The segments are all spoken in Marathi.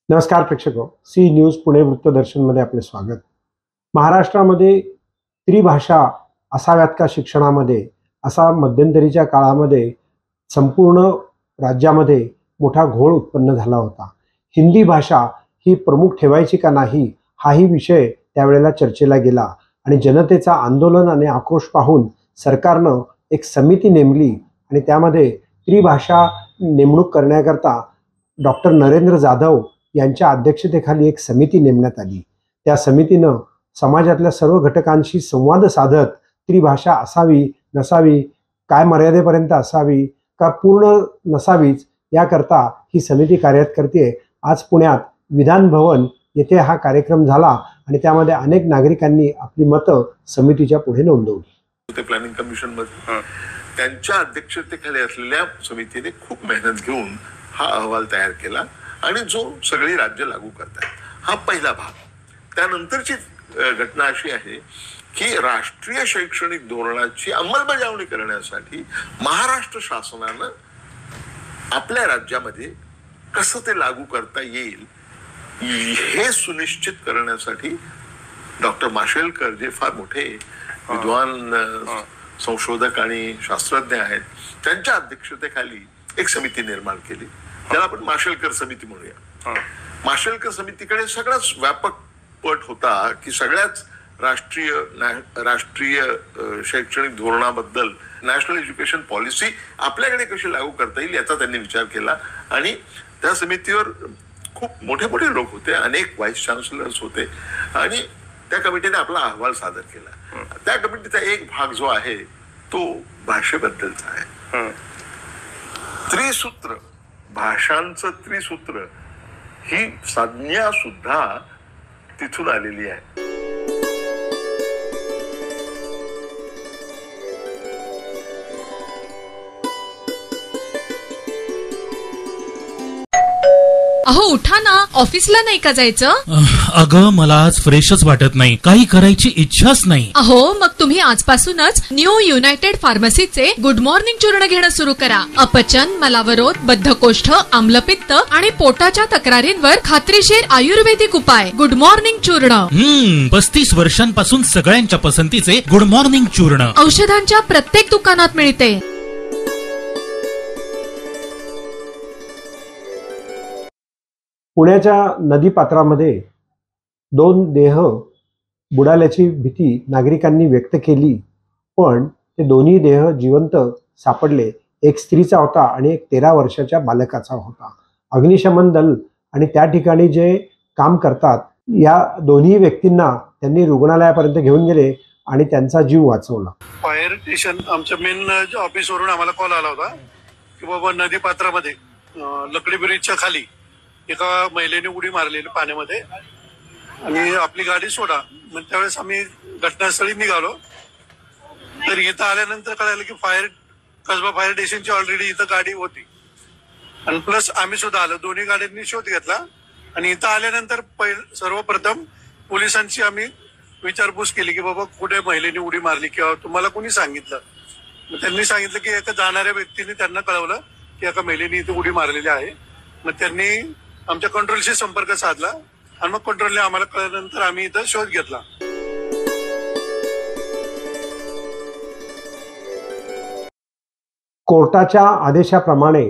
नमस्कार प्रेक्षक, सी न्यूज पुणे वृत्तदर्शनमध्ये आपले स्वागत। महाराष्ट्रामध्ये त्रिभाषा असाव्यात का शिक्षणामध्ये, असा मध्यंतरीच्या काळामध्ये संपूर्ण राज्यामध्ये मोठा घोळ उत्पन्न झाला होता। हिंदी भाषा ही प्रमुख ठेवायची का नाही, हाही विषय त्यावेळेला चर्चेला गेला आणि जनतेचा आंदोलन आणि आक्रोश पाहून सरकारनं एक समिती नेमली आणि त्यामध्ये त्रिभाषा नेमणूक करण्याकरता डॉक्टर नरेंद्र जाधव यांच्या अध्यक्षतेखाली एक समिती नेमण्यात आली। त्या समितीनं समाजातल्या सर्व घटकांशी संवाद साधत त्रिभाषा असावी नसावी, काय मर्यादेपर्यंत असावी का पूर्ण नसावीच, याकरता ही समिती कार्यरत करते। आज पुण्यात विधान भवन येथे हा कार्यक्रम झाला आणि त्यामध्ये अनेक नागरिकांनी आपली मतं समितीच्या पुढे नोंदवली। प्लॅनिंग कमिशन मध्ये त्यांच्या अध्यक्षतेखाली असलेल्या समितीने खूप मेहनत घेऊन हा अहवाल तयार केला आणि जो सगळी राज्य लागू करतात, हा पहिला भाग। त्यानंतरची घटना अशी आहे की राष्ट्रीय शैक्षणिक धोरणाची अंमलबजावणी करण्यासाठी महाराष्ट्र शासनानं आपल्या राज्यामध्ये कसं ते लागू करता येईल हे सुनिश्चित करण्यासाठी डॉक्टर माशेलकर, जे फार मोठे विद्वान संशोधक आणि शास्त्रज्ञ आहेत, त्यांच्या अध्यक्षतेखाली एक समिती निर्माण केली, त्याला आपण माशेलकर समिती म्हणूया। माशेलकर समितीकडे सगळाच व्यापक पट होता की सगळ्याच राष्ट्रीय शैक्षणिक धोरणाबद्दल, नॅशनल एज्युकेशन पॉलिसी आपल्याकडे कशी लागू करता येईल याचा त्यांनी विचार केला। आणि त्या समितीवर खूप मोठे मोठे लोक होते, अनेक व्हाईस चान्सलर्स होते आणि त्या कमिटीने आपला अहवाल सादर केला। त्या कमिटीचा एक भाग जो आहे तो भाषेबद्दलचा आहे। त्रिसूत्र, भाषांचं त्रिसूत्र ही संज्ञा सुद्धा तिथून आलेली आहे। अहो उठा ना, ऑफिसला नाही का जायचं? अगं मला आज फ्रेशच वाटत नाही, काही करायची इच्छाच नाही। अहो मग तुम्ही आजपासूनच न्यू युनायटेड फार्मसीचे गुड मॉर्निंग चूर्ण घेणं सुरू करा। अपचन, मलावरोध, बद्धकोष्ठ, आम्लपित्त आणि पोटाच्या तक्रारींवर खात्रीशीर आयुर्वेदिक उपाय गुड मॉर्निंग चूर्ण। 35 वर्षांपासून सगळ्यांच्या पसंतीचे गुड मॉर्निंग चूर्ण औषधांच्या प्रत्येक दुकानात मिळते। पुण्याच्या नदीपात्रामध्ये 2 देह बुडाल्याची भीती नागरिकांनी व्यक्त केली, पण ते दोन्ही देह जिवंत सापडले। एक स्त्रीचा होता आणि एक 13 वर्षाच्या बालकाचा होता। अग्निशमन दल आणि त्या ठिकाणी जे काम करतात, या दोन्ही व्यक्तींना त्यांनी रुग्णालयापर्यंत घेऊन गेले आणि त्यांचा जीव वाचवला। फायर स्टेशन आमच्या मेन ऑफिसवरून आम्हाला कॉल आला होता की बाबा नदीपात्रामध्ये लकडी ब्रिजच्या खाली एका महिलेने उडी मारलेली पाण्यामध्ये आणि आपली गाडी सोडा। मग त्यावेळेस आम्ही घटनास्थळी निघालो, तर इथं आल्यानंतर कळालं की कसबा फायर स्टेशनची ऑलरेडी इथं गाडी होती आणि प्लस आम्ही सुद्धा आलो। दोन्ही गाड्यांनी शोध घेतला आणि इथं आल्यानंतर सर्वप्रथम पोलिसांची आम्ही विचारपूस केली की बाबा कुठे महिलेने उडी मारली किंवा तुम्हाला कोणी सांगितलं। मग त्यांनी सांगितलं की एका जाणाऱ्या व्यक्तीने त्यांना कळवलं की एका महिलेने इथे उडी मारलेली आहे। मग त्यांनी आमच्या कंट्रोलशी संपर्क साधला आणि मग कंट्रोलने आम्हाला कळल्यानंतर आम्ही इथं शोध घेतला। कोर्टाच्या आदेशाप्रमाणे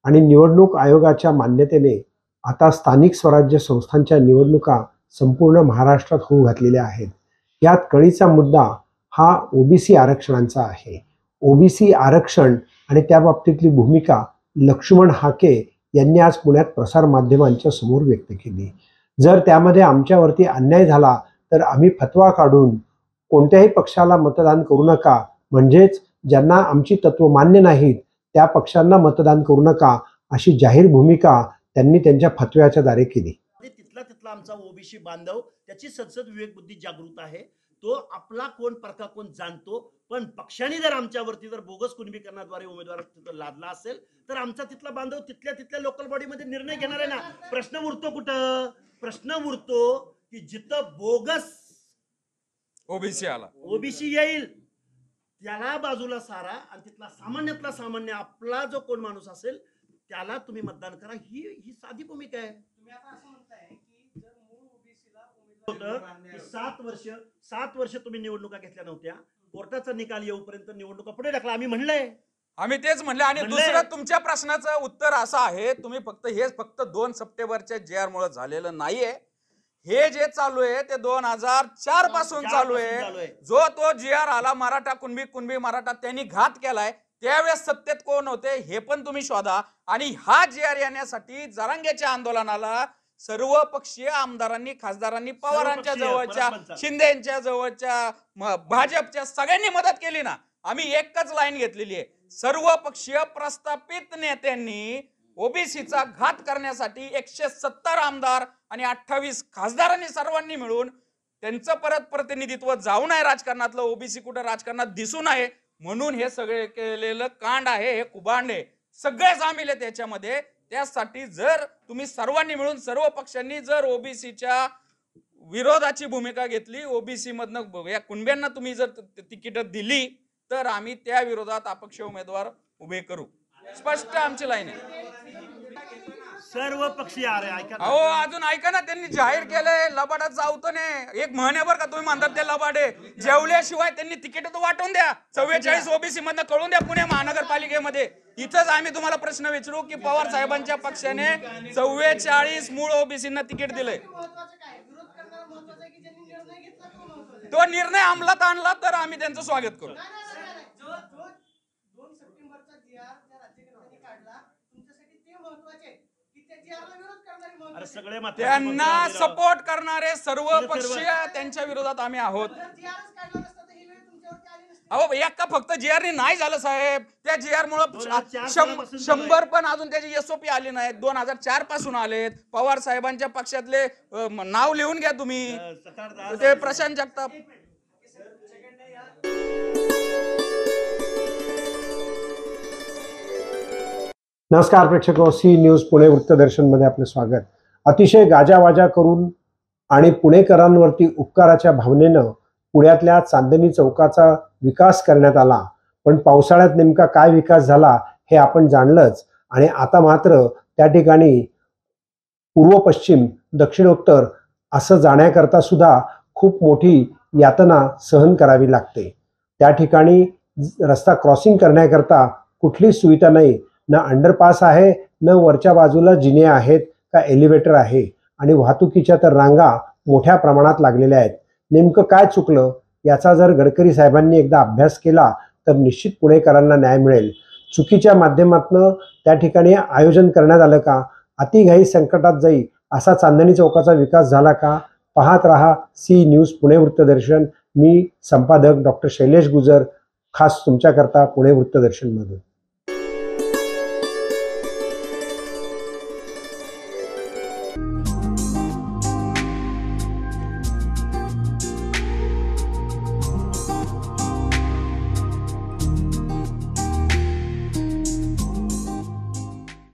आणि निवडणूक आयोगाच्या मान्यतेने आता स्थानिक स्वराज्य संस्थांच्या निवडणुका संपूर्ण महाराष्ट्रात होऊ घातलेल्या आहेत। यात कळीचा मुद्दा हा ओबीसी आरक्षणांचा आहे। ओबीसी आरक्षण आणि त्या बाबतीतली भूमिका लक्ष्मण हाके यांनी आज पुण्यात प्रसार माध्यमांच्या समोर व्यक्त केली। जर त्यामध्ये आमच्यावरती अन्याय झाला तर आम्ही फतवा काढून कोणत्याही पक्षाला मतदान करू नका, म्हणजेच ज्यांना आमची तत्व मान्य नाहीत त्या पक्षांना मतदान करू नका, अशी जाहीर भूमिका त्यांनी त्यांच्या फतव्याच्या द्वारे केली। तिथला आमचा ओबीसी बांधव, त्याची सदसद विवेक बुद्धी जागृत आहे, तो आपला कोण परका कोण जाणतो। पण पक्षाने जर आमच्यावरती जर बोगस कुणबीकरणाद्वारे उमेदवार लादला असेल तर आमचा तिथला बांधव तिथल्या लोकल बॉडीमध्ये निर्णय घेणार आहे ना। प्रश्न उरतो कुठं? प्रश्न उरतो की जिथं बोगस ओबीसी येईल त्याला बाजूला सारा आणि तिथला सामान्यातला सामान्य आपला जो कोण माणूस असेल त्याला तुम्ही मतदान करा, ही ही साधी भूमिका आहे. होतं की 7 वर्ष तुम्ही निवडणुका घेतल्या नव्हत्या, कोर्टाचा निकाल येऊपर्यंत निवडणुका पुढे ढकला, आम्ही म्हणलंय. आम्ही तेच म्हणले. आणि दुसरं तुमच्या प्रश्नाचं उत्तर असं आहे, तुम्ही फक्त 2 सप्टेंबरच्या JR मुळे झालेलं नाहीये. हे जे चालू आहे ते 2004 पासून चालू आहे. जो तो JR आला मराठा कुणबी मराठा, त्यांनी घात केलाय. त्यावेळेस सत्तेत कोण होते हे पण तुम्ही शोधा. आणि हा JR येण्यासाठी जरांगेच्या आंदोलनाला सर्व पक्षीय आमदारांनी, खासदारांनी, पवारांच्या जवळच्या, शिंदेच्या जवळच्या, भाजपच्या सगळ्यांनी मदत केली ना. आम्ही एकच लाईन घेतलेली आहे, सर्व पक्षीय प्रस्थापित नेत्यांनी ओबीसीचा घात करण्यासाठी 170 आमदार आणि 28 खासदारांनी सर्वांनी मिळून त्यांचं परत प्रतिनिधित्व जाऊ नये राजकारणातलं, ओबीसी कुठं राजकारणात दिसू नये म्हणून हे सगळे केलेलं कांड आहे, हे कुभांड आहे. सगळे सामील आहे त्याच्यामध्ये. त्यासाठी जर तुम्ही सर्वांनी मिळून, सर्व पक्षांनी जर ओबीसीच्या विरोधाची भूमिका घेतली, ओबीसी मधनं या कुणब्यांना तुम्ही जर तिकीट दिली तर आम्ही त्या विरोधात अपक्ष उमेदवार उभे करू. स्पष्ट आमची लाईन आहे. सर्व पक्षीय अहो अजून ऐका ना, त्यांनी जाहीर केलंय लबाडाचं आवतने. एक महिन्याभर का तुम्ही म्हणतात ते लबाडे, जेवल्याशिवाय त्यांनी तिकीट तर वाटून द्या. 44 ओबीसी मधनं कळून द्या पुणे महानगरपालिकेमध्ये. इथंच आम्ही तुम्हाला प्रश्न विचारू की पवार साहेबांच्या पक्षाने 44 मूळ ओबीसींना तिकीट दिलंय. तो निर्णय अंमलात आणला तर आम्ही त्यांचं स्वागत करू. त्यांना सपोर्ट करणारे सर्व पक्षीय त्यांच्या विरोधात आम्ही आहोत. अहो एका फक्त JR नाही झालं साहेब, त्या JR मुळे 100 पण अजून त्याची SOP आली नाही. 2004 पासून आलेत. पवार साहेबांच्या पक्षातले नाव लिहून घ्या तुम्ही, ते प्रशांत जगताप. नमस्कार प्रेक्षको, सी न्यूज पुणे वृत्तदर्शन मध्ये आपले स्वागत. अतिशय गाजावाजा करून आणि पुणेकरांवरती उपकाराच्या भावनेनं पुण्यातल्या चांदणी चौकाचा विकास करण्यात आला. पण पावसाळ्यात नेमका काय विकास झाला हे आपण जाणलंच. आणि आता मात्र त्या ठिकाणी पूर्व पश्चिम दक्षिणोत्तर असं जाण्याकरता सुद्धा खूप मोठी यातना सहन करावी लागते. त्या ठिकाणी रस्ता क्रॉसिंग करण्याकरता कुठलीच सुविधा नाही. न अंडरपास आहे, न वरच्या बाजूला जिने आहेत का एलिव्हेटर आहे. आणि वाहतुकीच्या तर रांगा मोठ्या प्रमाणात लागलेल्या आहेत. नेमकं काय चुकलं याचा जर गडकरी साहेबांनी एकदा अभ्यास केला तर निश्चित पुणेकरांना न्याय मिळेल. चुकीच्या माध्यमातून त्या ठिकाणी आयोजन करण्यात आलं का? अतिघाई संकटात जाई असा चांदणी चौकाचा विकास झाला का? पाहत रहा सी न्यूज पुणे वृत्तदर्शन. मी संपादक डॉक्टर शैलेश गुजर, खास तुमच्याकरता पुणे वृत्तदर्शनमधून.